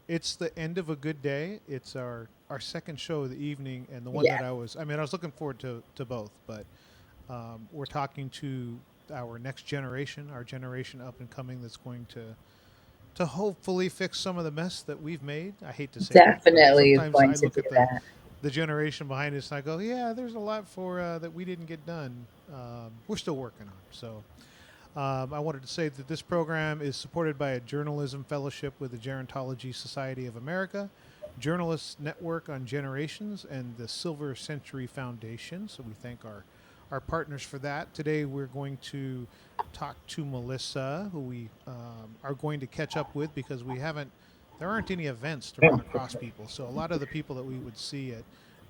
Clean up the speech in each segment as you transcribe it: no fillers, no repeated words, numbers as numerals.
It's the end of a good day. It's our second show of the evening, and the one Yeah, that I was looking forward to both, but we're talking to our next generation, our generation up and coming that's going to hopefully fix some of the mess that we've made. I hate to say that, but definitely is sometimes going I to look do at that. the generation behind us and I go, yeah, there's a lot for that we didn't get done. We're still working on. So I wanted to say that this program is supported by a journalism fellowship with the Gerontology Society of America, Journalists Network on Generations, and the Silver Century Foundation. So we thank our partners for that. Today we're going to talk to Melissa, who we are going to catch up with because there aren't any events to run across people. So a lot of the people that we would see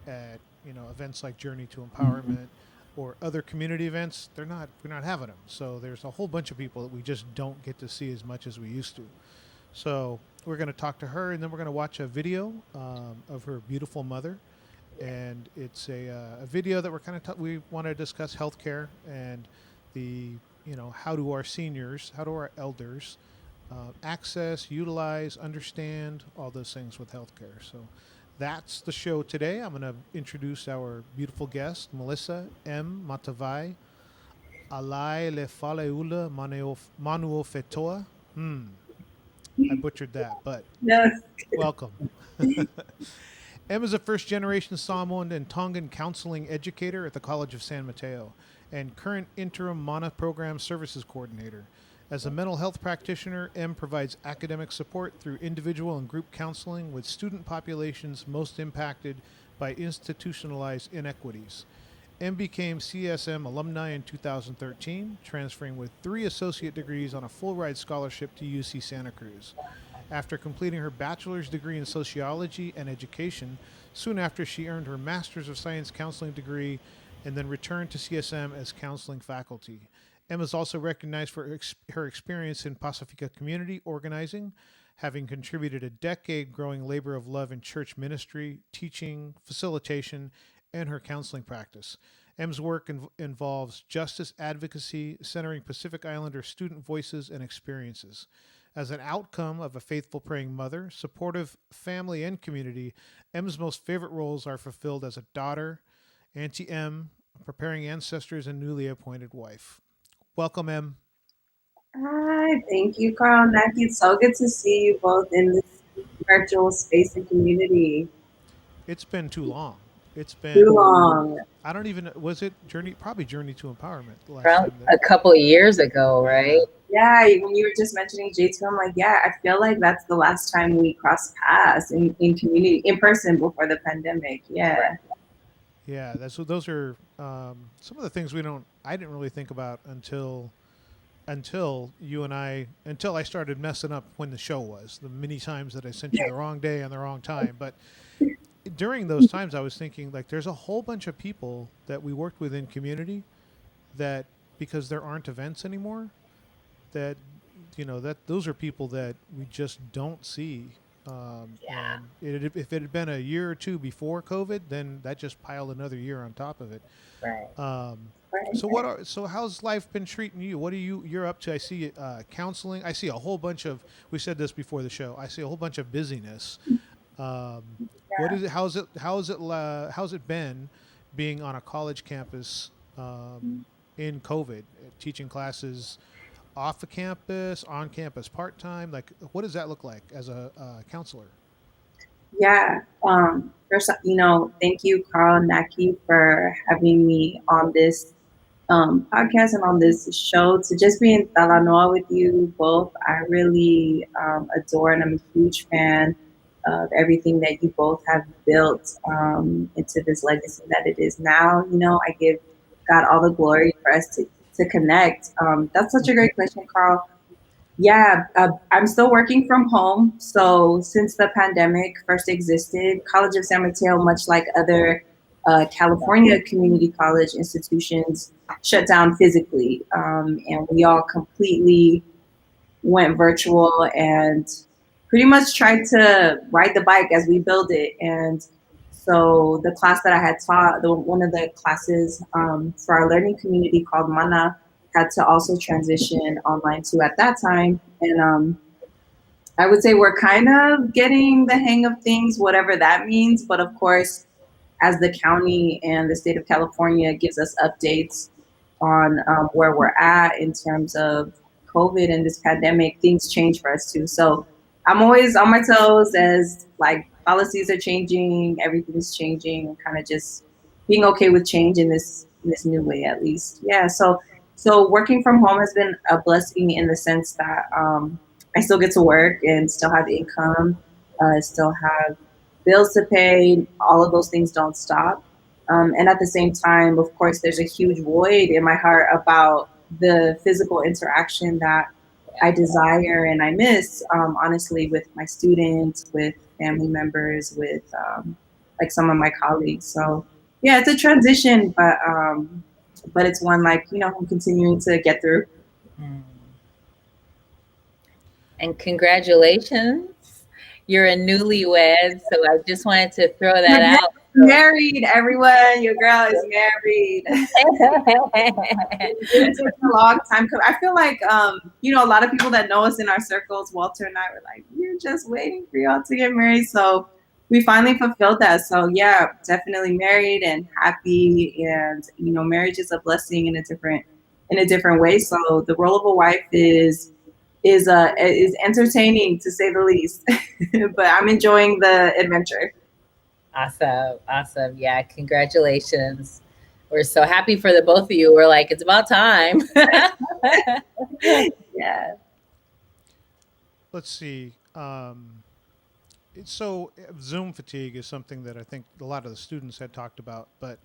at events like Journey to Empowerment or other community events, we're not having them. So there's a whole bunch of people that we just don't get to see as much as we used to. So we're going to talk to her, and then we're going to watch a video of her beautiful mother. And it's a video that we want to discuss healthcare and the how do our seniors, how do our elders access, utilize, understand all those things with healthcare. So that's the show today. I'm going to introduce our beautiful guest, Melissa M. Matavai, Alai Le Faleula Manuo Fetoa. I butchered that, but Yes. welcome. Em is a first generation Samoan and Tongan counseling educator at the College of San Mateo and current interim MANA program services coordinator. As a mental health practitioner, M provides academic support through individual and group counseling with student populations most impacted by institutionalized inequities. M became CSM alumni in 2013, transferring with 3 associate degrees on a full ride scholarship to UC Santa Cruz. After completing her bachelor's degree in sociology and education, soon after she earned her master's of science counseling degree and then returned to CSM as counseling faculty. Emma is also recognized for her experience in Pacifica community organizing, having contributed a decade growing labor of love in church ministry, teaching, facilitation, and her counseling practice. M's work involves justice advocacy, centering Pacific Islander student voices and experiences. As an outcome of a faithful praying mother, supportive family, and community, M's most favorite roles are fulfilled as a daughter, Auntie M, preparing ancestors, and newly appointed wife. Welcome, M. Hi, thank you, Carl. Naki, it's so good to see you both in this virtual space and community. It's been too long. It's Too been, long. I don't even, was it probably Journey to Empowerment the last From time that, a couple of years ago, right? yeah. Yeah, when you were just mentioning J2, I'm like, yeah, I feel like that's the last time we crossed paths in community, in person before the pandemic. Right. Yeah. Yeah, those are some of the things I didn't really think about until I started messing up when the show was. The many times that I sent you the wrong day and the wrong time. But during those times I was thinking like there's a whole bunch of people that we worked with in community that because there aren't events anymore, that that those are people that we just don't see. Yeah. If it had been a year or two before COVID, then that just piled another year on top of it. Right. Um, Right. so how's life been treating you? What are you're up to? I see counseling. I see a whole bunch of. We said this before the show. I see a whole bunch of busyness. Um, what Yeah. is it? How's it been being on a college campus in COVID, teaching classes off the campus, on campus, part time? Like, what does that look like as a counselor? Yeah. First, thank you, Carl and Naki, for having me on this podcast and on this show. To just be in Talanoa with you both, I really adore and I'm a huge fan of everything that you both have built into this legacy that it is now. I give God all the glory for us to connect. That's such a great question, Carl. Yeah, I'm still working from home. So since the pandemic first existed, College of San Mateo, much like other California community college institutions, shut down physically, and we all completely went virtual and pretty much tried to ride the bike as we build it. And so the class that I had taught, one of the classes for our learning community called Mana, had to also transition online too at that time. And I would say we're kind of getting the hang of things, whatever that means. But of course, as the county and the state of California gives us updates on where we're at in terms of COVID and this pandemic, things change for us too. So I'm always on my toes as like policies are changing, everything's changing, and kind of just being okay with change in this new way at least. Yeah. So working from home has been a blessing in the sense that I still get to work and still have income, still have bills to pay, all of those things don't stop. And at the same time, of course, there's a huge void in my heart about the physical interaction that I desire and I miss, honestly, with my students, with family members, with like some of my colleagues. So yeah, it's a transition, but it's one like I'm continuing to get through. Mm. And congratulations. You're a newlywed, so I just wanted to throw My that girl out. is married, everyone. Your girl is married. It's taken a long time. I feel like, a lot of people that know us in our circles, Walter and I were like, we're just waiting for y'all to get married. So we finally fulfilled that. So yeah, definitely married and happy. And marriage is a blessing in a different way. So the role of a wife is entertaining to say the least. But I'm enjoying the adventure. Awesome. Awesome. Yeah, congratulations. We're so happy for the both of you. We're like, it's about time. Yeah. Let's see. So Zoom fatigue is something that I think a lot of the students had talked about, but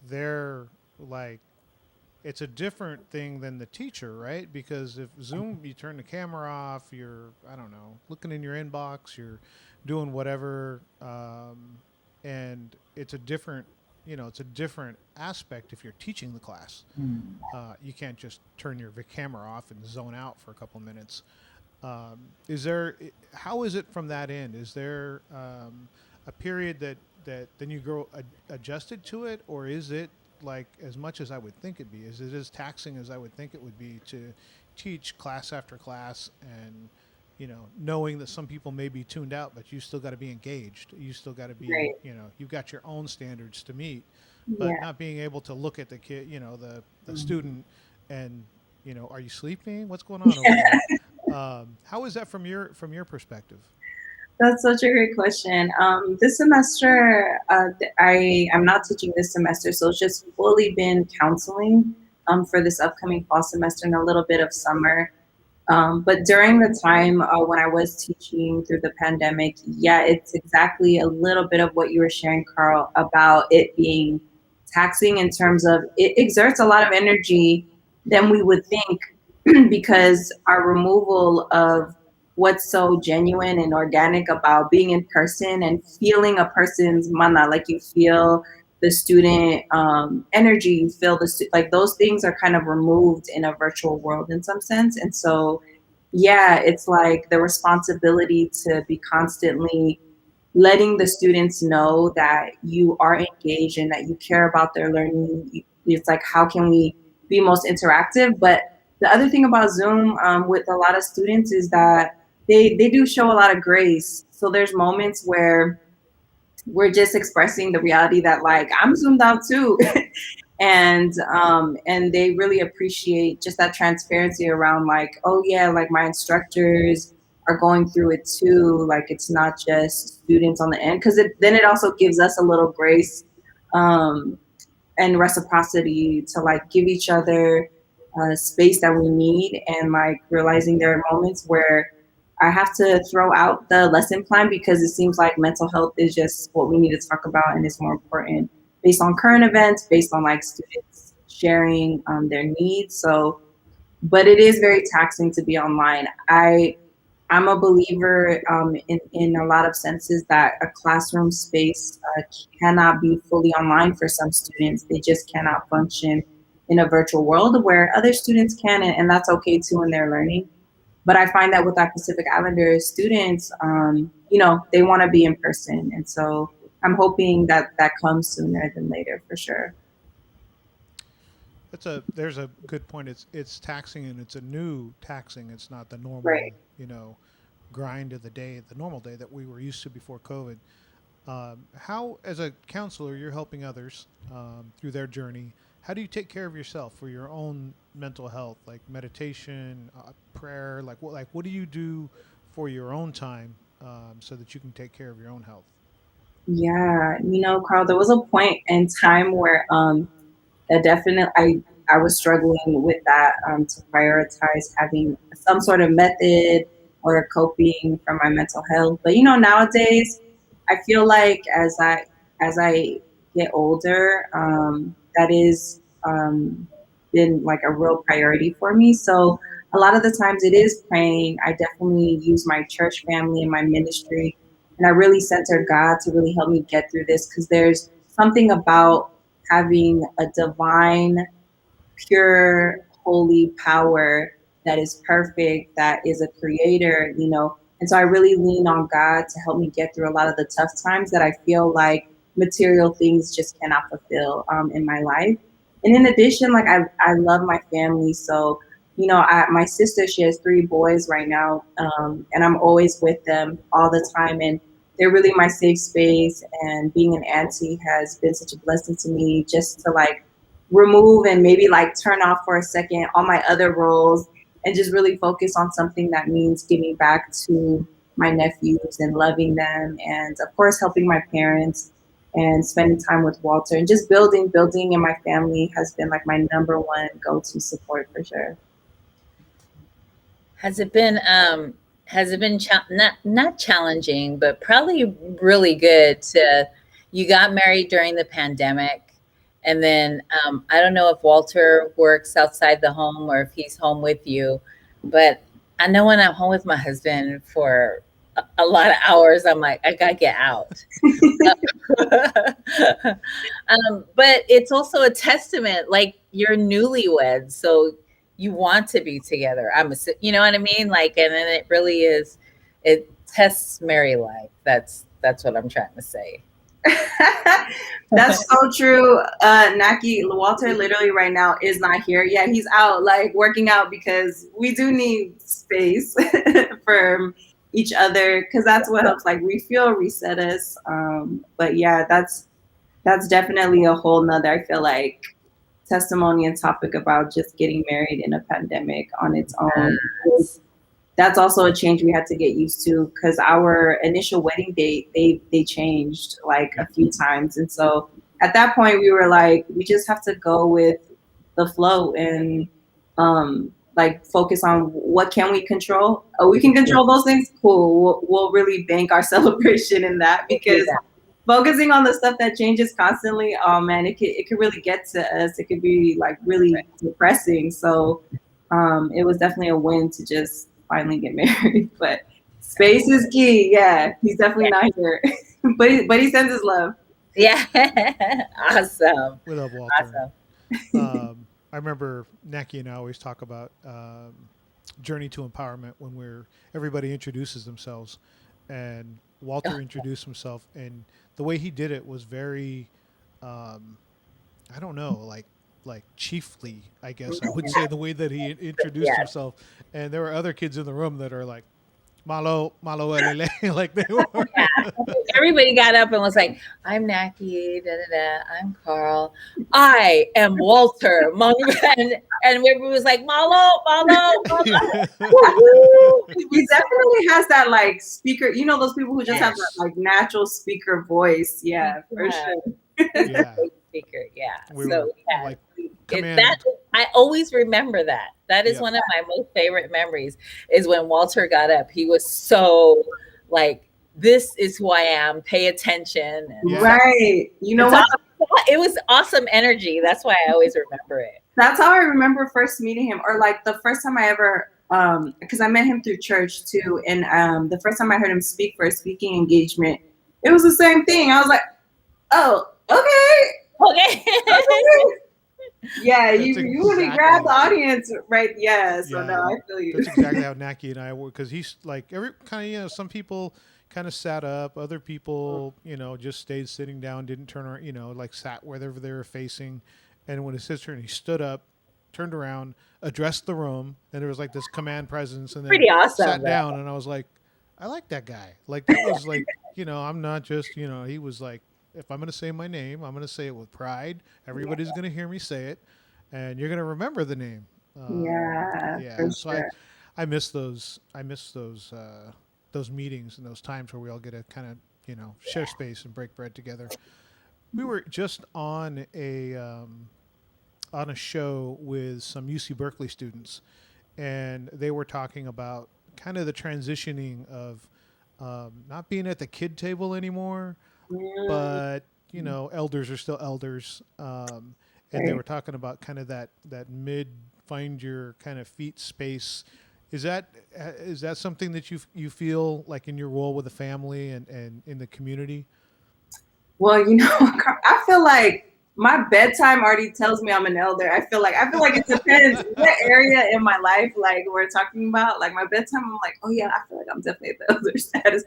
they're like, it's a different thing than the teacher, right? Because if Zoom, you turn the camera off, you're, I don't know, looking in your inbox, you're doing whatever, and it's a different, it's a different aspect if you're teaching the class. You can't just turn your camera off and zone out for a couple minutes. Is there? How is it from that end? Is there a period that then you grow adjusted to it, or is it like as much as I would think it'd be? Is it as taxing as I would think it would be to teach class after class and knowing that some people may be tuned out, but you still got to be engaged. You still got to be, Right. you've got your own standards to meet, but Yeah. not being able to look at the kid, the student, and are you sleeping? What's going on over there? How is that from your perspective? That's such a great question. This semester, I'm not teaching this semester, so it's just fully been counseling for this upcoming fall semester and a little bit of summer. But during the time when I was teaching through the pandemic, yeah, it's exactly a little bit of what you were sharing, Carl, about it being taxing in terms of it exerts a lot of energy than we would think because our removal of what's so genuine and organic about being in person and feeling a person's mana, like you feel the student energy, you feel like those things are kind of removed in a virtual world in some sense. And so, yeah, it's like the responsibility to be constantly letting the students know that you are engaged and that you care about their learning. It's like, how can we be most interactive? But the other thing about Zoom with a lot of students is that they do show a lot of grace. So there's moments where we're just expressing the reality that like I'm zoomed out too. And they really appreciate just that transparency around like, oh yeah, like my instructors are going through it too, like it's not just students on the end, because then it also gives us a little grace um, and reciprocity to like give each other space that we need, and like realizing there are moments where I have to throw out the lesson plan because it seems like mental health is just what we need to talk about and it's more important based on current events, based on like students sharing their needs. So, but it is very taxing to be online. I'm a believer in a lot of senses that a classroom space cannot be fully online for some students. They just cannot function in a virtual world where other students can, and that's okay too in their learning. But I find that with our Pacific Islanders students, they want to be in person. And so I'm hoping that that comes sooner than later for sure. There's a good point. It's taxing and it's a new taxing. It's not the Right. normal, grind of the day, the normal day that we were used to before COVID. How, as a counselor, you're helping others through their journey. How do you take care of yourself for your own mental health, like meditation, prayer? What do you do for your own time so that you can take care of your own health? Yeah, Carl, there was a point in time where that definitely I was struggling with that to prioritize having some sort of method or coping for my mental health. But nowadays I feel like as I get older, that is been like a real priority for me. So a lot of the times it is praying. I definitely use my church family and my ministry, and I really center God to really help me get through this, because there's something about having a divine, pure, holy power that is perfect, that is a creator. And so I really lean on God to help me get through a lot of the tough times that I feel like material things just cannot fulfill in my life. And in addition, like I love my family. So, my sister, she has three boys right now, and I'm always with them all the time. And they're really my safe space. And being an auntie has been such a blessing to me, just to like remove and maybe like turn off for a second all my other roles and just really focus on something that means giving back to my nephews and loving them, and of course helping my parents and spending time with Walter, and just building in my family has been like my number one go-to support for sure. Has it been not challenging, but probably really good to you got married during the pandemic, and then I don't know if Walter works outside the home or if he's home with you, but I know when I'm home with my husband for a lot of hours, I'm like, I gotta get out. But it's also a testament, like you're newlyweds, so you want to be together. You know what I mean? Like, and then it really is, it tests marry life. That's what I'm trying to say. That's so true. Naki, Walter literally right now is not here. Yeah, he's out like working out, because we do need space for each other, because that's what helps like refuel, reset us. But yeah, that's definitely a whole nother, I feel like, testimony and topic about just getting married in a pandemic on its own. That's also a change we had to get used to, because our initial wedding date, they changed like a few times. And so at that point we were like, we just have to go with the flow and like focus on what can we control. Oh, we can control those things, cool. We'll really bank our celebration in that, because focusing on the stuff that changes constantly, oh man, it could really get to us. It could be like really depressing. So it was definitely a win to just finally get married. But space is key. Yeah, he's definitely not here, but he sends his love. Yeah. Awesome. We love Walter. Awesome. I remember Naki and I always talk about journey to empowerment when everybody introduces themselves, and Walter introduced himself, and the way he did it was very, I don't know, like chiefly, I guess I would say, the way that he introduced Yeah. himself. And there were other kids in the room that are like, malo malo elele, like they were. Everybody got up and was like, I'm Naki, da da da, I'm Carl. I am Walter. And everybody was like, Malo, Malo, Malo. He definitely has that like speaker. Those people who just have that Yes. like natural speaker voice. Yeah, for sure. He's a Yeah. great speaker. Yeah. We So were yeah, like, that command. I always remember that. That is Yep. one of my most favorite memories is when Walter got up. He was so like, this is who I am. Pay attention. And Yeah. Right. You know it's what? it was awesome energy. That's why I always remember it. That's how I remember first meeting him, or like the first time I ever, because I met him through church too, and the first time I heard him speak for a speaking engagement, it was the same thing. I was like, oh, okay, Okay. okay. Yeah, That's you really grab the exactly. audience, right? Yeah, so no, Yeah, I feel you. that's exactly how Naki and I were. Because he's like every kind of, some people kind of sat up, other people just stayed sitting down, didn't turn around, like sat wherever they were facing. And when it's his turn, he stood up, turned around, addressed the room, and there was like this command presence, and then Pretty awesome. sat down. And I was like, I like that guy. Like that was like, I'm not just, he was like, if I'm going to say my name, I'm going to say it with pride. Everybody's going to hear me say it, and you're going to remember the name. Yeah, for Yeah. So sure. I miss those. I miss those meetings and those times where we all get to kind of, share space and break bread together. We were just on a show with some UC Berkeley students, and they were talking about kind of the transitioning of not being at the kid table anymore, Mm, but elders are still elders, and they right. were talking about kind of that mid find your kind of feet space. Is that something that you feel like in your role with the family and in the community? Well, I feel like my bedtime already tells me I'm an elder. I feel like it depends what area in my life like we're talking about. Like my bedtime, I'm like, oh yeah, I feel like I'm definitely at the elder status.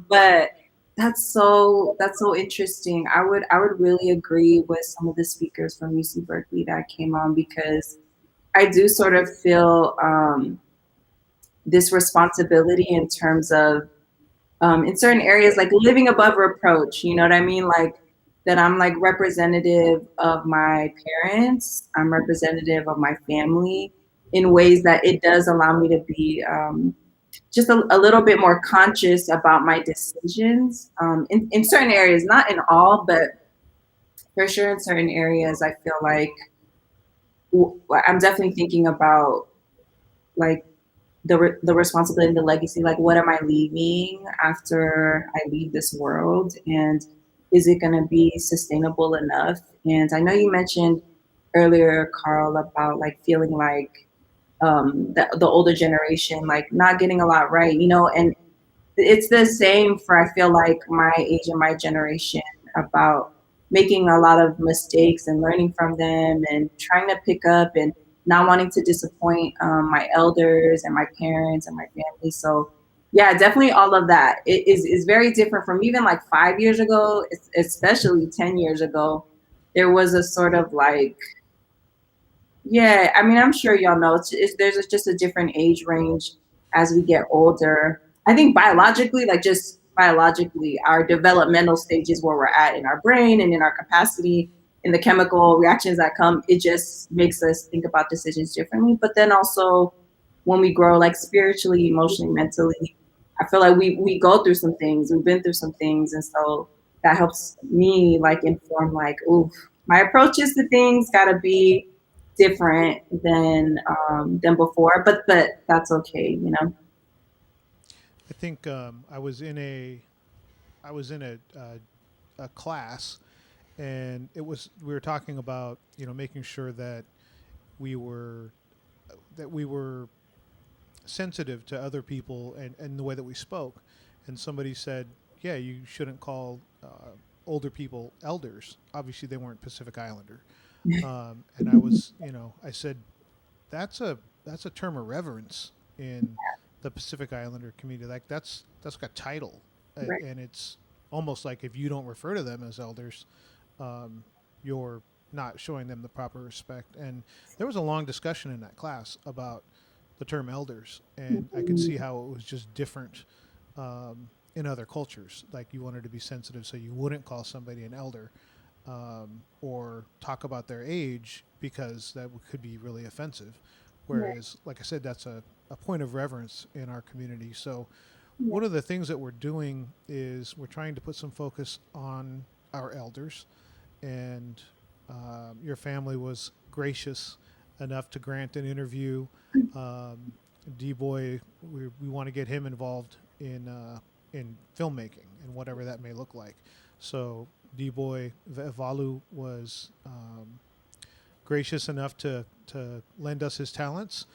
But that's so interesting. I would really agree with some of the speakers from UC Berkeley that came on because I do sort of feel this responsibility in terms of in certain areas, like living above reproach, you know what I mean? Like that I'm like representative of my parents, I'm representative of my family in ways that it does allow me to be just a little bit more conscious about my decisions in certain areas, not in all, but for sure in certain areas, I feel like I'm definitely thinking about like the responsibility and the legacy, like what am I leaving after I leave this world, and is it going to be sustainable enough? And I know you mentioned earlier, Carl, about like feeling like the older generation like not getting a lot right, and it's the same for I feel like my age and my generation about making a lot of mistakes and learning from them and trying to pick up and not wanting to disappoint my elders and my parents and my family. So yeah, definitely all of that. It is very different from even like 5 years ago, especially 10 years ago. There was a sort of like yeah, I mean, I'm sure y'all know there's just a different age range as we get older. I think biologically, like just biologically, our developmental stages where we're at in our brain and in our capacity and the chemical reactions that come, it just makes us think about decisions differently. But then also when we grow, like spiritually, emotionally, mentally, I feel like we go through some things, we've been through some things, and so that helps me like inform like, ooh, my approaches to things gotta be different than before, but that's okay. I think I was in a class, and we were talking about making sure we were that we were sensitive to other people and the way that we spoke. And somebody said, yeah, you shouldn't call older people elders. Obviously, they weren't Pacific Islander. And I said, that's a term of reverence in the Pacific Islander community. Like that's like a title, Right. and it's almost like if you don't refer to them as elders, you're not showing them the proper respect. And there was a long discussion in that class about the term elders, and I could see Mhm. how it was just different in other cultures. Like you wanted to be sensitive, so you wouldn't call somebody an elder or talk about their age because that could be really offensive. Right. Whereas, like I said, that's a point of reverence in our community. So, Right. one of the things that we're doing is we're trying to put some focus on our elders, and your family was gracious enough to grant an interview. Um, D Boy, we want to get him involved in filmmaking and whatever that may look like. So D Boy Valu was gracious enough to lend us his talents,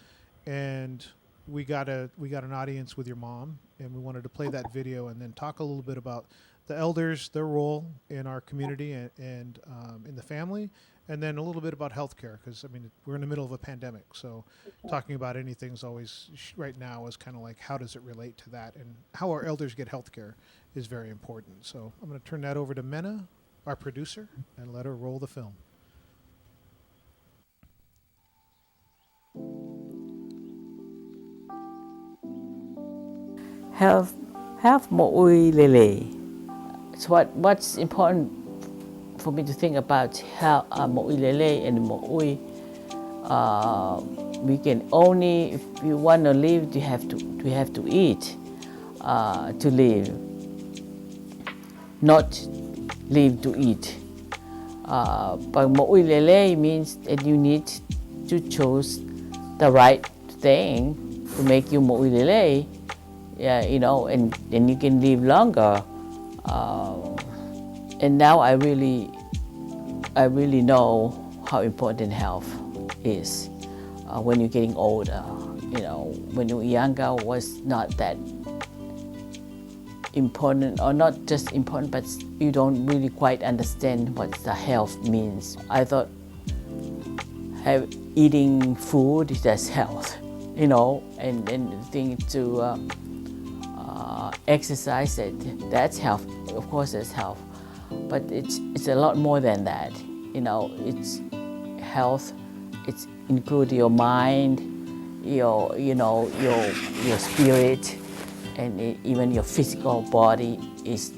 and we got an audience with your mom, and we wanted to play that video and then talk a little bit about the elders, their role in our community and in the family, and then a little bit about healthcare because I mean we're in the middle of a pandemic, so talking about anything's always right now is kind of like how does it relate to that and how our elders get healthcare is very important. So I'm going to turn that over to Mena, our producer, and let her roll the film. Health, health mỗi lele. So what's important for me to think about health mỗi lele and mỗi we can only if you want to live you have to eat to live, not live to eat. But mỗi lele means that you need to choose the right thing to make you mỗi lele. Yeah, you know, and then you can live longer. And now I really know how important health is when you're getting older. You know, when you were younger, was not that important, or not just important, but you don't really quite understand what the health means. I thought eating food is just health, you know, and think to exercise that's health. Of course, that's health, but it's a lot more than that. You know, it's health. It's include your mind, your your spirit, and even your physical body is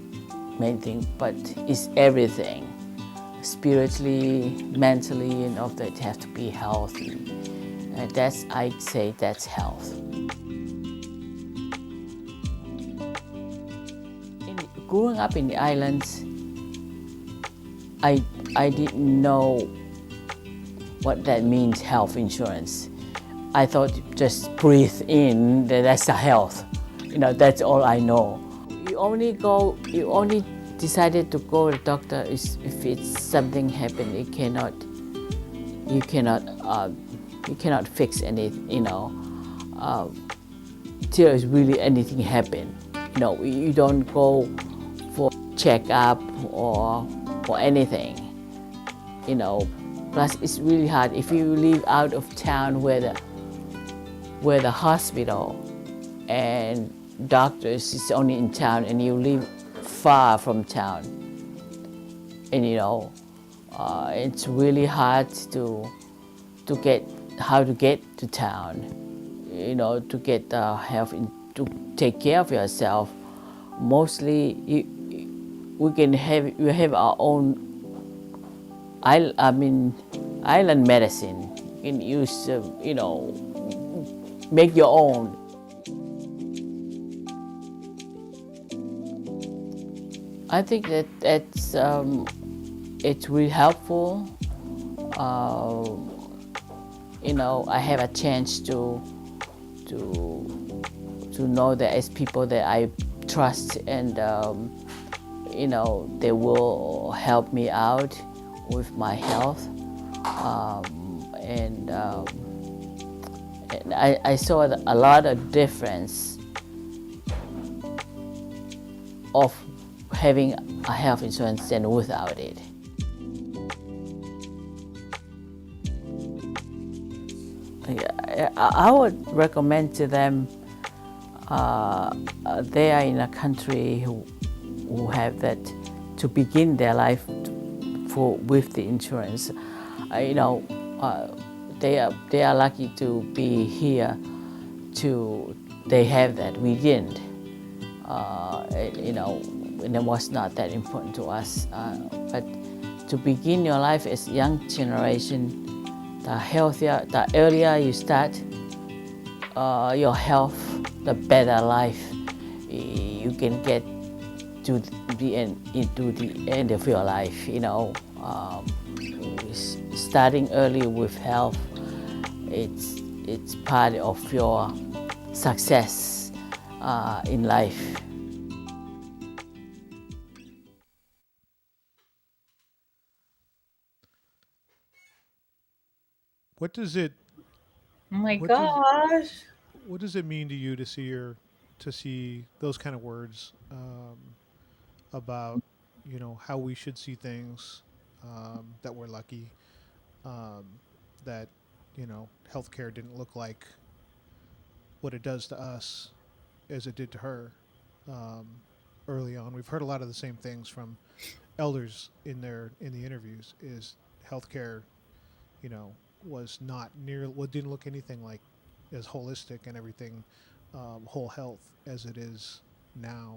main thing, but it's everything. Spiritually, mentally, and all that have to be healthy. And that's I say that's health. Growing up in the islands, I didn't know what that means, health insurance. I thought just breathe in, that's the health. You know, that's all I know. You only decided to go to the doctor is if it's something happened. You cannot, you cannot fix anything, you know, till it's really anything happen. You know, you don't go for checkup or anything, you know. Plus, it's really hard if you live out of town where the hospital and doctors is only in town, and you live far from town, and you know, it's really hard to get how to get to town, you know, to get health to take care of yourself. Mostly, we have our own island medicine. You can use, you know, make your own. I think that it's really helpful. Uh, you know, I have a chance to know that as people that I trust, and you know, they will help me out with my health. And I saw a lot of difference of having a health insurance and without it. I would recommend to them, they are in a country who have that, to begin their life with the insurance. You know, they are lucky to be here. They have that. We didn't. You know, and it was not that important to us. But to begin your life as young generation, the healthier, the earlier you start your health, the better life you can get to the end of your life. You know, starting early with health, it's part of your success in life. What does it Oh my what does gosh. what does it mean to you to see those kind of words about, you know, how we should see things, that we're lucky, um, that, you know, healthcare didn't look like what it does to us as it did to her, um, early on. We've heard a lot of the same things from elders in the interviews. Is healthcare, you know, was not near, well, didn't look anything like as holistic and everything whole health as it is now.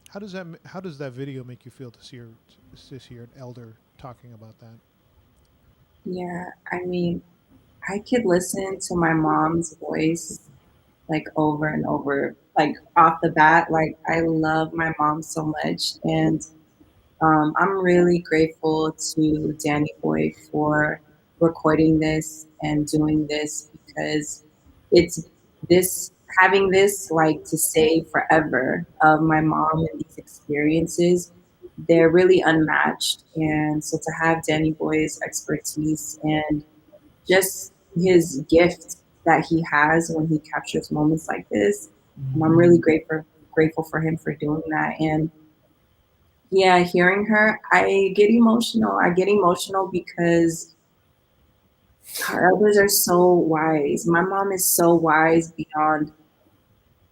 How does that video make you feel to see an elder talking about that? Yeah, I mean, I could listen to my mom's voice like over and over, like off the bat. Like I love my mom so much, and I'm really grateful to Danny Boy for recording this and doing this because it's this having this like to say forever of my mom and these experiences. They're really unmatched. And so to have Danny Boy's expertise and just his gift that he has when he captures moments like this, I'm really grateful for him for doing that. And yeah, hearing her, I get emotional. I get emotional because our elders are so wise. My mom is so wise beyond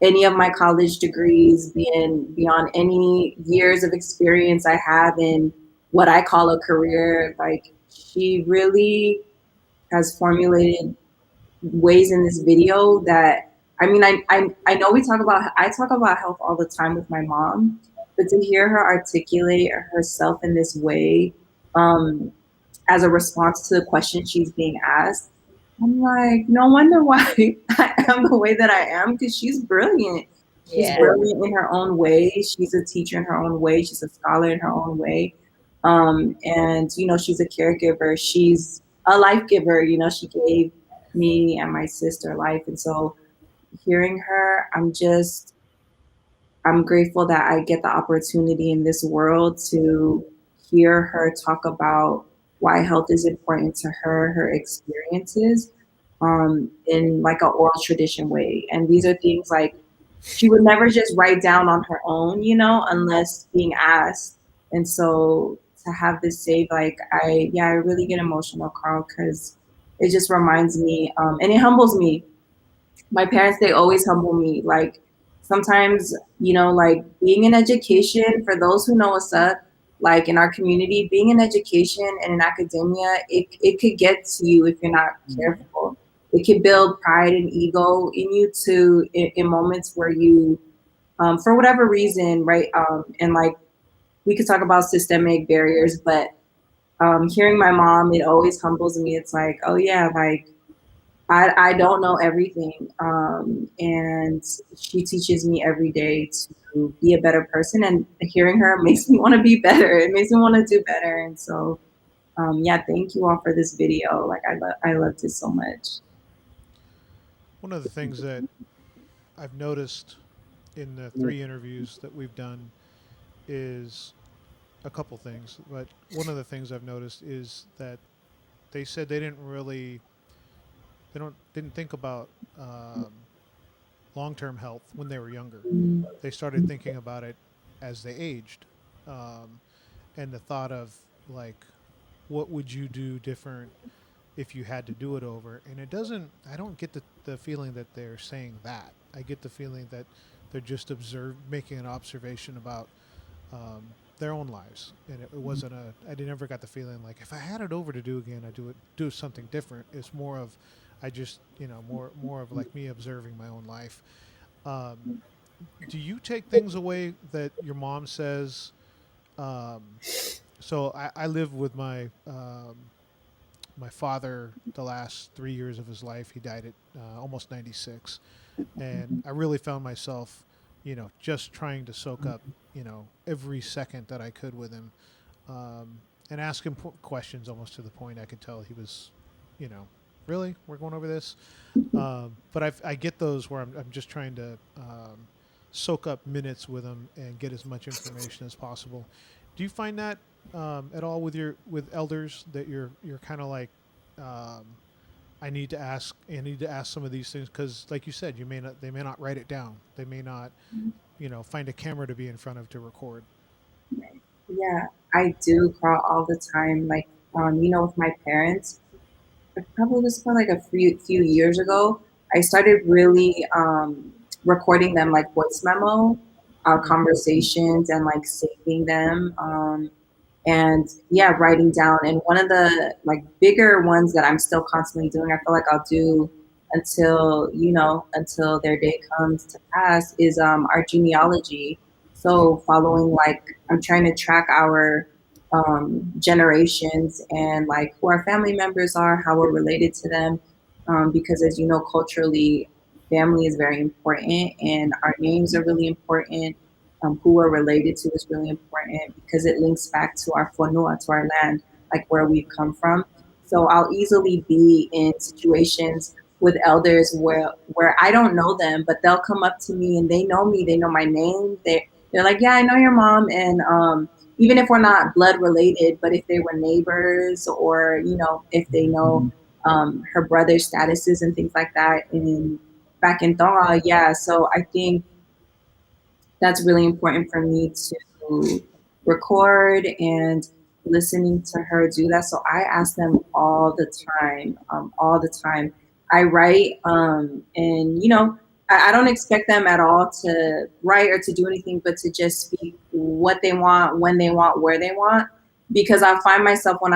any of my college degrees, beyond any years of experience I have in what I call a career. Like she really has formulated ways in this video that I mean I know I talk about health all the time with my mom, but to hear her articulate herself in this way, um, as a response to the question she's being asked, I'm like, no wonder why I am the way that I am because she's brilliant. She's Yeah. brilliant in her own way. She's a teacher in her own way. She's a scholar in her own way. And, you know, she's a caregiver. She's a life giver. You know, she gave me and my sister life. And so hearing her, I'm grateful that I get the opportunity in this world to hear her talk about why health is important to her, her experiences, in like an oral tradition way. And these are things like she would never just write down on her own, you know, unless being asked. And so to have this saved, like I really get emotional, Carl, because it just reminds me, and it humbles me. My parents, they always humble me. Like sometimes, you know, like being in education, for those who know us up, like in our community, being in education and in academia, it could get to you if you're not careful. It could build pride and ego in you to in moments where you, for whatever reason, right? And like we could talk about systemic barriers, but hearing my mom, it always humbles me. It's like, oh yeah, like I don't know everything. And she teaches me every day to be a better person. And hearing her makes me want to be better. It makes me want to do better. And so, yeah, thank you all for this video. Like, I loved it so much. One of the things that I've noticed in the three interviews that we've done is a couple things, but one of the things I've noticed is that they said they didn't think about long-term health when they were younger. They started thinking about it as they aged, um, and the thought of like, what would you do different if you had to do it over? And it doesn't. I don't get the feeling that they're saying that. I get the feeling that they're just making an observation about um, their own lives, and it wasn't a. I never got the feeling like if I had it over to do again, I'd do something different. It's more of, I just more of like me observing my own life. Um, do you take things away that your mom says? Um, so I live with my father the last 3 years of his life. He died at almost 96, and I really found myself, just trying to soak up, every second that I could with him, and ask him questions almost to the point I could tell he was, you know, really, we're going over this. But I get those where I'm just trying to soak up minutes with him and get as much information as possible. Do you find that at all with elders that you're kind of like, um, I need to ask some of these things because, like you said, they may not write it down. They may not, find a camera to be in front of to record. Yeah, I do crawl all the time. Like, you know, with my parents, probably was probably like a few years ago. I started really recording them like voice memo, our conversations, and like saving them. And yeah, writing down. And one of the like bigger ones that I'm still constantly doing, I feel like I'll do until, until their day comes to pass, is our genealogy. So following, like, I'm trying to track our generations and like who our family members are, how we're related to them, because as you know, culturally, family is very important, and our names are really important. Who we're related to is really important because it links back to our fonua, to our land, like where we've come from. So I'll easily be in situations with elders where I don't know them, but they'll come up to me, they know my name. They're like, yeah, I know your mom, and even if we're not blood related, but if they were neighbors, or if they know her brother's statuses and things like that in back in Tonga, yeah. So I think that's really important for me to record and listening to her do that. So I ask them all the time, all the time. I write, and I don't expect them at all to write or to do anything, but to just speak what they want, when they want, where they want. Because I find myself when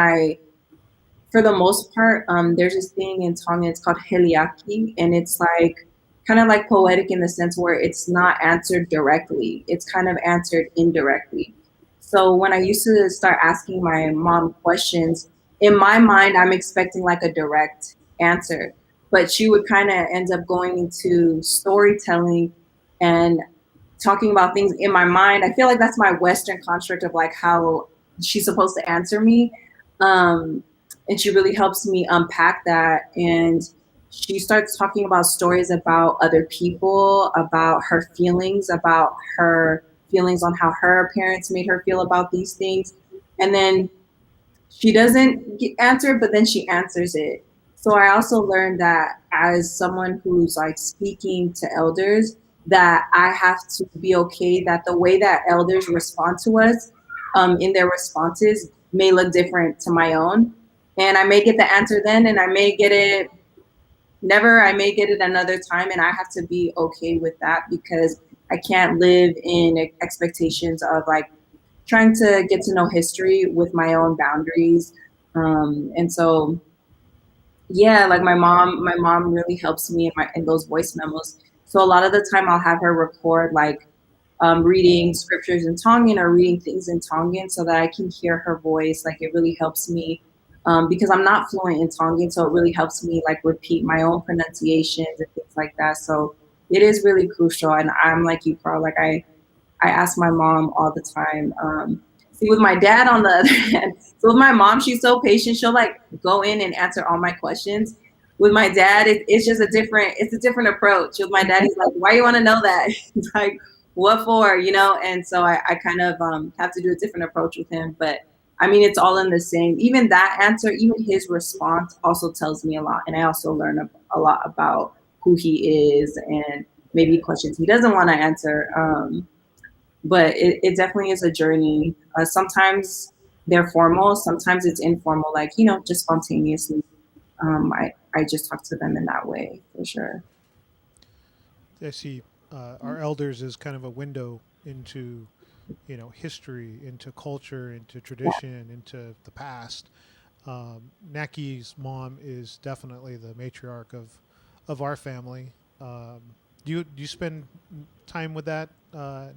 for the most part, there's this thing in Tonga, it's called heliaki, and it's like kind of like poetic in the sense where it's not answered directly. It's kind of answered indirectly. So when I used to start asking my mom questions, in my mind, I'm expecting like a direct answer, but she would kind of end up going into storytelling and talking about things in my mind. I feel like that's my Western construct of like how she's supposed to answer me. Um, and she really helps me unpack that. And she starts talking about stories about other people, about her feelings, on how her parents made her feel about these things. And then she doesn't answer, but then she answers it. So I also learned that as someone who's like speaking to elders, that I have to be okay that the way that elders respond to us, in their responses, may look different to my own. And I may get the answer then, and I may get it never. I may get it another time, and I have to be okay with that because I can't live in expectations of like trying to get to know history with my own boundaries. And so, yeah, like my mom really helps me in those voice memos. So a lot of the time I'll have her record like reading scriptures in Tongan or reading things in Tongan so that I can hear her voice. Like it really helps me, because I'm not fluent in Tongan, so it really helps me like repeat my own pronunciations and things like that. So it is really crucial. And I'm like you, Carl. Like I ask my mom all the time. See, with my dad on the other hand, so with my mom, she's so patient. She'll like go in and answer all my questions. With my dad, it's just it's a different approach. With my dad, he's like, why you want to know that? He's like, what for? And so I kind of have to do a different approach with him. But I mean, it's all in the same. Even that answer, even his response also tells me a lot. And I also learn a lot about who he is and maybe questions he doesn't want to answer. But it definitely is a journey. Sometimes they're formal, sometimes it's informal, like, just spontaneously. I just talk to them in that way for sure. I see our elders as kind of a window into, history, into culture, into tradition, into the past. Naki's mom is definitely the matriarch of our family. Do you spend time with that,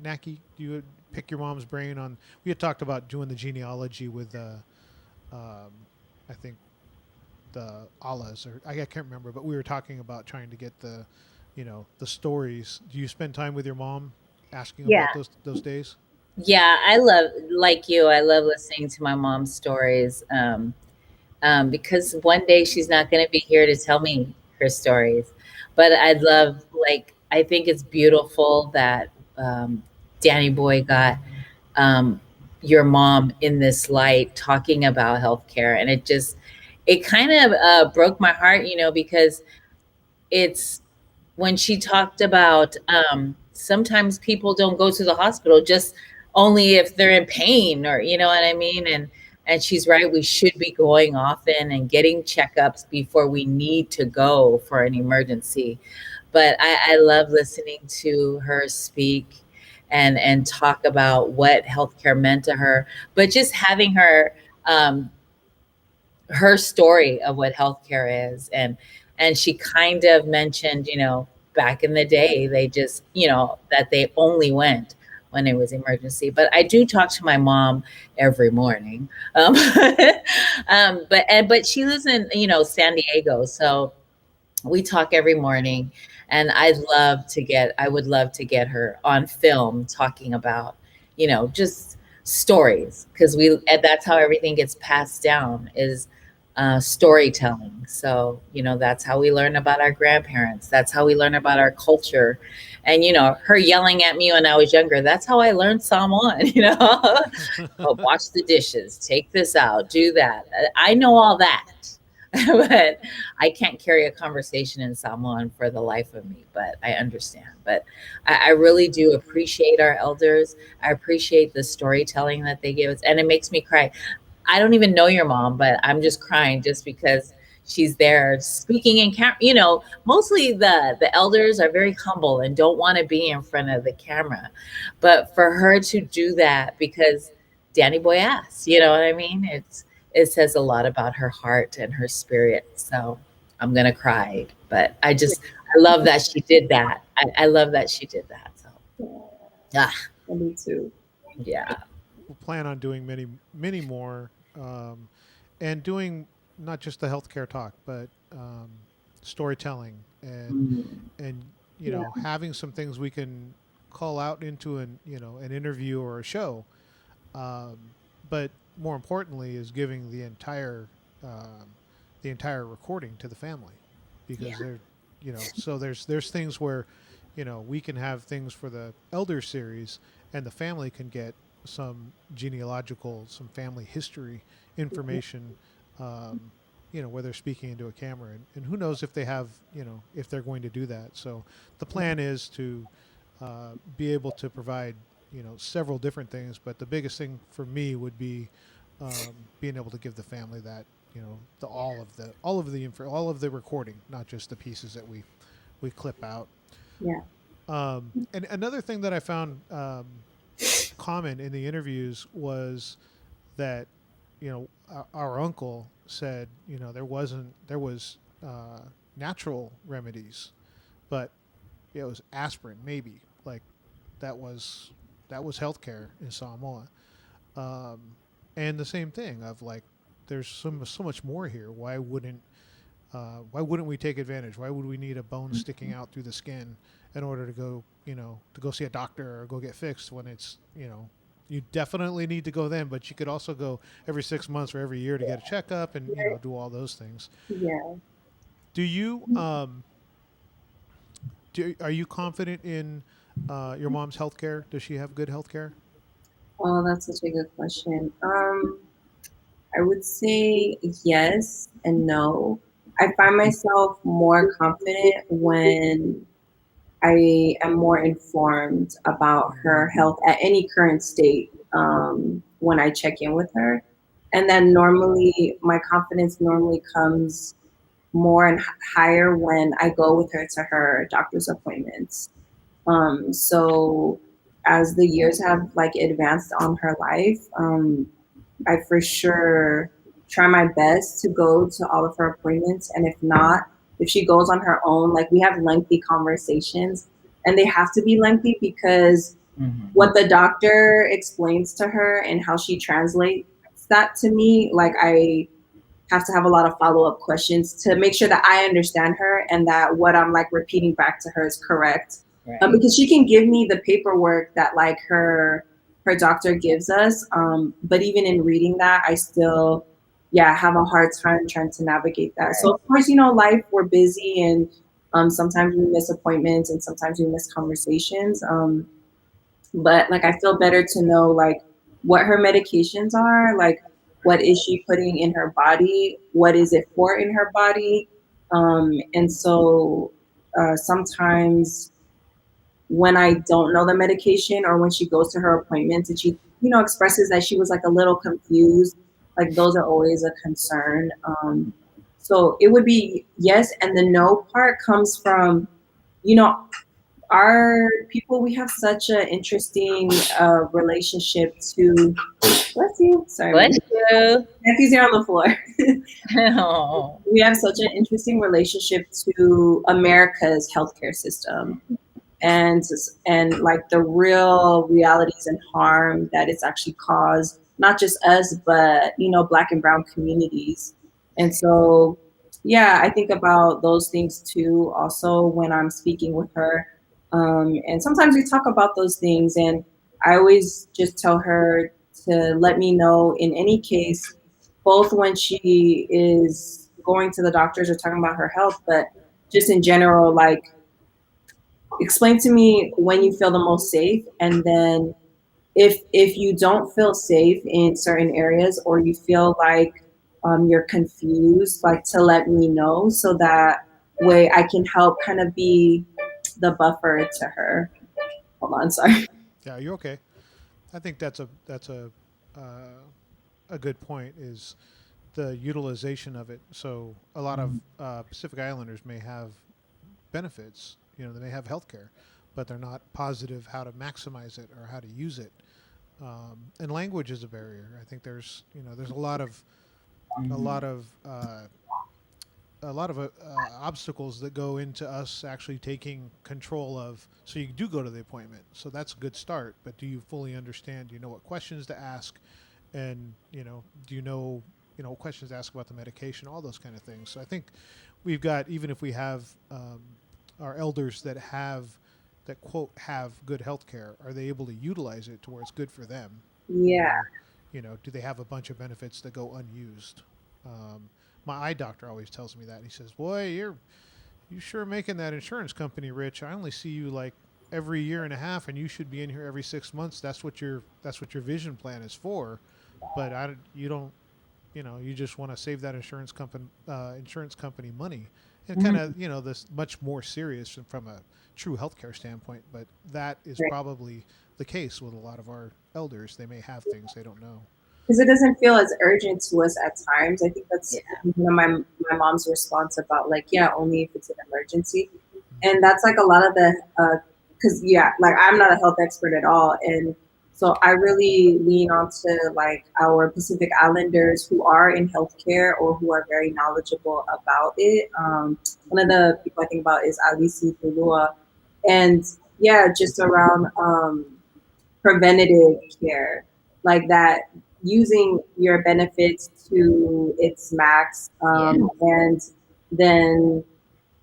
Naki? Do you pick your mom's brain on? We had talked about doing the genealogy with, I think, the Allahs, or I can't remember, but we were talking about trying to get the stories. Do you spend time with your mom asking Yeah. about those days? Yeah, I love, like you, I love listening to my mom's stories, because one day she's not going to be here to tell me her stories. But I'd love, like, I think it's beautiful that Danny Boy got um, your mom in this light talking about healthcare. And it kind of broke my heart, because it's when she talked about sometimes people don't go to the hospital just only if they're in pain, or you know what I mean. And she's right, we should be going often and getting checkups before we need to go for an emergency. But I love listening to her speak and talk about what healthcare meant to her, but just having her story of what healthcare is. And And she kind of mentioned, back in the day, they just, that they only went when it was emergency. But I do talk to my mom every morning. But she lives in, San Diego. So we talk every morning, and I would love to get her on film talking about, just stories, because and that's how everything gets passed down, is storytelling. So, that's how we learn about our grandparents. That's how we learn about our culture. And, her yelling at me when I was younger, that's how I learned Samoan, oh, wash the dishes, take this out, do that. I know all that. But I can't carry a conversation in Samoan for the life of me, but I understand. But I really do appreciate our elders. I appreciate the storytelling that they give us, and it makes me cry. I don't even know your mom, but I'm just crying just because she's there speaking in camera. Mostly the elders are very humble and don't want to be in front of the camera, but for her to do that because Danny Boy asked, you know what I mean? It says a lot about her heart and her spirit. So I'm gonna cry, but I love that she did that. I love that she did that. So ah, I do too. yeah. We'll plan on doing many, many more, and doing not just the healthcare talk, but storytelling Mm, and Yeah. having some things we can call out into an interview or a show. Um, but more importantly, is giving um, the entire recording to the family, because yeah. so there's things where we can have things for the elder series, and the family can get some family history information, where they're speaking into a camera, and who knows if they have, if they're going to do that. So the plan is to be able to provide, several different things, but the biggest thing for me would be being able to give the family that, the all of the recording, not just the pieces that we clip out. Yeah. And another thing that I found common in the interviews was that, our uncle said, there was natural remedies, but it was aspirin, maybe, like that was healthcare in Samoa. Um, and the same thing of like, there's so much more here. Why wouldn't we take advantage? Why would we need a bone sticking out through the skin in order to go, to go see a doctor or go get fixed, when it's, you definitely need to go then, but you could also go every 6 months or every year to get a checkup and, do all those things. Yeah. Do you, are you confident in your mom's healthcare? Does she have good healthcare? Oh, that's such a good question. I would say yes and no. I find myself more confident when I am more informed about her health at any current state, when I check in with her. And then normally, my confidence normally comes more and higher when I go with her to her doctor's appointments. So as the years have like advanced on her life, I for sure try my best to go to all of her appointments. And if not, if she goes on her own, like we have lengthy conversations, and they have to be lengthy because Mhm. what the doctor explains to her and how she translates that to me, like I have to have a lot of follow up questions to make sure that I understand her and that what I'm like repeating back to her is correct. Right. Because she can give me the paperwork that like her doctor gives us, but even in reading that, I still have a hard time trying to navigate that. So Right. of course, life, we're busy, and sometimes we miss appointments and sometimes we miss conversations. But like I feel better to know like what her medications are, like what is she putting in her body, what is it for in her body. And so sometimes when I don't know the medication, or when she goes to her appointments and she expresses that she was like a little confused, like those are always a concern. So it would be yes, and the no part comes from you know our people, we have such an interesting relationship to Bless you. Sorry, Bless you. Nephew's here on the floor. Oh, We have such an interesting relationship to America's healthcare system, and like the real realities and harm that it's actually caused, not just us, but Black and brown communities. And so, yeah, I think about those things too also when I'm speaking with her. And sometimes we talk about those things, and I always just tell her to let me know in any case, both when she is going to the doctors or talking about her health, but just in general, like, explain to me when you feel the most safe, and then if you don't feel safe in certain areas, or you feel like you're confused, like, to let me know, so that way I can help kind of be the buffer to her. Hold on, sorry. Yeah, you're okay. I think that's a good point. Is the utilization of it. So a lot of Pacific Islanders may have benefits. They may have health care, but they're not positive how to maximize it or how to use it. And language is a barrier. I think there's a lot of obstacles that go into us actually taking control of. So you do go to the appointment, so that's a good start. But do you fully understand? Do you know what questions to ask, and do what questions to ask about the medication, all those kind of things. So I think we've got, even if we have our elders that quote have good health care, are they able to utilize it to where it's good for them? Yeah. Or, do they have a bunch of benefits that go unused? Um, my eye doctor always tells me that. He says, "Boy, you sure making that insurance company rich. I only see you like every year and a half, and you should be in here every 6 months. That's what your vision plan is for. But you don't, you just want to save that insurance company money." And kind of, this much more serious from a true healthcare standpoint. But that is Right. probably the case with a lot of our elders. They may have things they don't know. Because it doesn't feel as urgent to us at times. I think that's yeah. my mom's response about, like, yeah, only if it's an emergency. Mm-hmm. And that's like a lot of the because yeah, like, I'm not a health expert at all, and so I really lean onto, like, our Pacific Islanders who are in healthcare or who are very knowledgeable about it. One of the people I think about is Aliu, and yeah, just around preventative care, like that, using your benefits to its max, Yeah. and then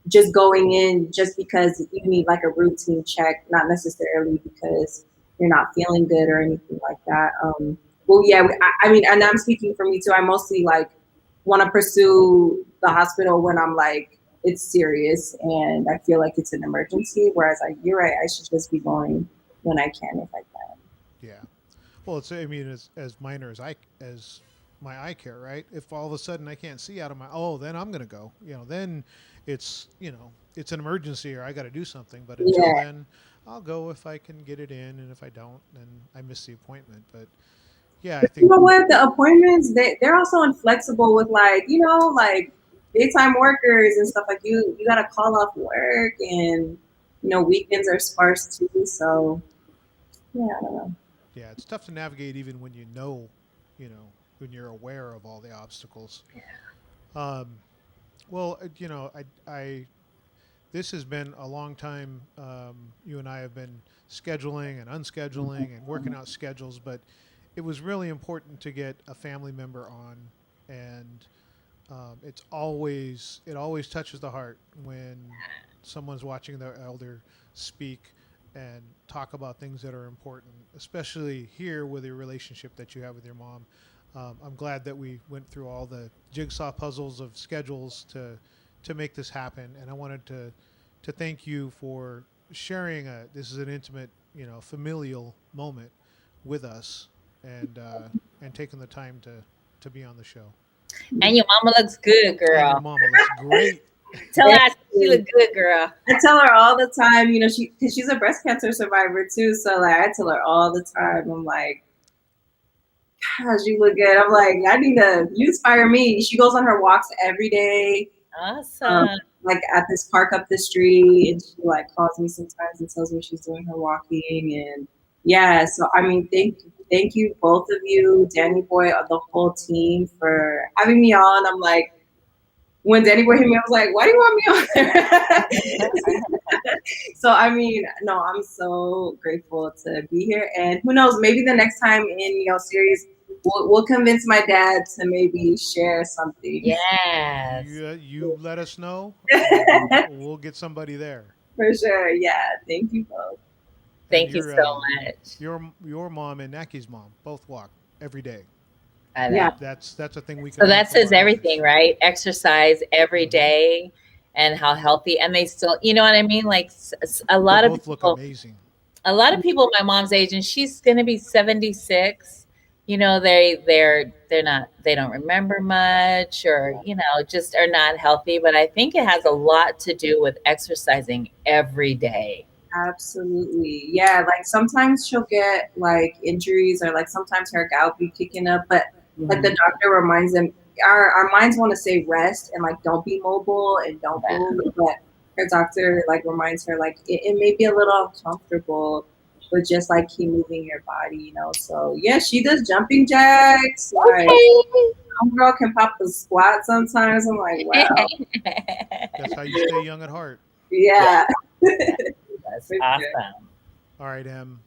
just going in just because you need, like, a routine check, not necessarily because you're not feeling good or anything like that. Well, yeah, I mean, and I'm speaking for me too. I mostly, like, want to pursue the hospital when I'm like, it's serious and I feel like it's an emergency. Whereas, like, you're right, I should just be going when I can, if I can. Yeah. Well, I mean, as minor as my eye care, right? If all of a sudden I can't see out of then I'm gonna go. Then it's an emergency or I got to do something. But until Yeah. then, I'll go if I can get it in, and if I don't, then I miss the appointment. But yeah, I You think know what? The appointments, they're also inflexible with, like, like, daytime workers and stuff. Like, you got to call off work, and weekends are sparse too. So yeah, I don't know. yeah, it's tough to navigate even when you know, when you're aware of all the obstacles. Um, well, I this has been a long time. You and I have been scheduling and unscheduling and working out schedules, but it was really important to get a family member on, and it always touches the heart when someone's watching their elder speak and talk about things that are important, especially here with your relationship that you have with your mom. I'm glad that we went through all the jigsaw puzzles of schedules to make this happen, and I wanted to thank you for sharing. This is an intimate, familial moment with us, and taking the time to be on the show. And your mama looks good, And your girl. mama looks great. Tell her Thank I said she you. look good, girl. I tell her all the time, because she's a breast cancer survivor too. So, like, I tell her all the time, I'm like, gosh, you look good. I'm like, you inspire me. She goes on her walks every day, um, Awesome. like, at this park up the street, and she, like, calls me sometimes and tells me she's doing her walking. And yeah, so I mean, thank you. thank you, both of you, Danny Boy, the whole team, for having me on. I'm like, when Danny Boy hit me, I was like, why do you want me on there? So, I mean, no, I'm so grateful to be here. And who knows, maybe the next time in series, we'll convince my dad to maybe share something. Yes. You let us know. We'll get somebody there. For sure. Yeah. Thank you both. And Thank you so much. your mom and Naki's mom both walk every day. I Yeah. know. That's a thing we can So learn that from says our everything, elders. right? Exercise every Hmm. day and how healthy, and they still, you know what I mean? Like a They lot of both look people, amazing. my mom's age, and she's going to be 76. You know, they're not, they don't remember much, or, you know, just are not healthy. But I think it has a lot to do with exercising every day. Absolutely. Yeah. Like sometimes she'll get like injuries or like sometimes her gout be kicking up, but like the Mhm. doctor reminds them, our minds want to say rest and like don't be mobile and don't Yeah. move. But her doctor like reminds her like it may be a little uncomfortable, but just like keep moving your body, So yeah, she does jumping jacks. Like Okay. some girl can pop the squat sometimes. I'm like, wow. That's how you stay young at heart. Yeah, Yeah. that's For sure. awesome. All right, Em.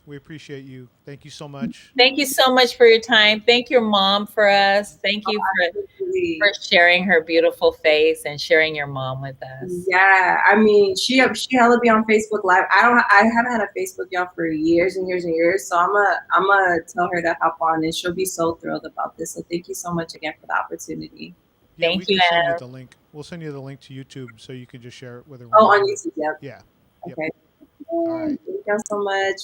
We appreciate you. Thank you so much. Thank you so much for your time. Thank your mom for us. Thank you for Absolutely. sharing her beautiful face and sharing your mom with us. Yeah, I mean, she hella be on Facebook Live. I haven't had a Facebook y'all for years and years and years. So I'm a tell her to hop on, and she'll be so thrilled about this. So thank you so much again for the opportunity. Yeah, we Thank you, can send you Anna. the link. We'll send you the link to YouTube so you can just share it with her Oh, on whenever. YouTube. Yep. Yeah. Yep. Okay. All right. Thank y'all so much.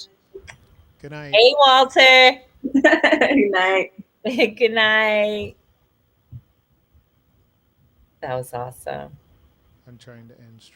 Good night. Hey, Walter. Good night. Good night. That was awesome. I'm trying to end stream.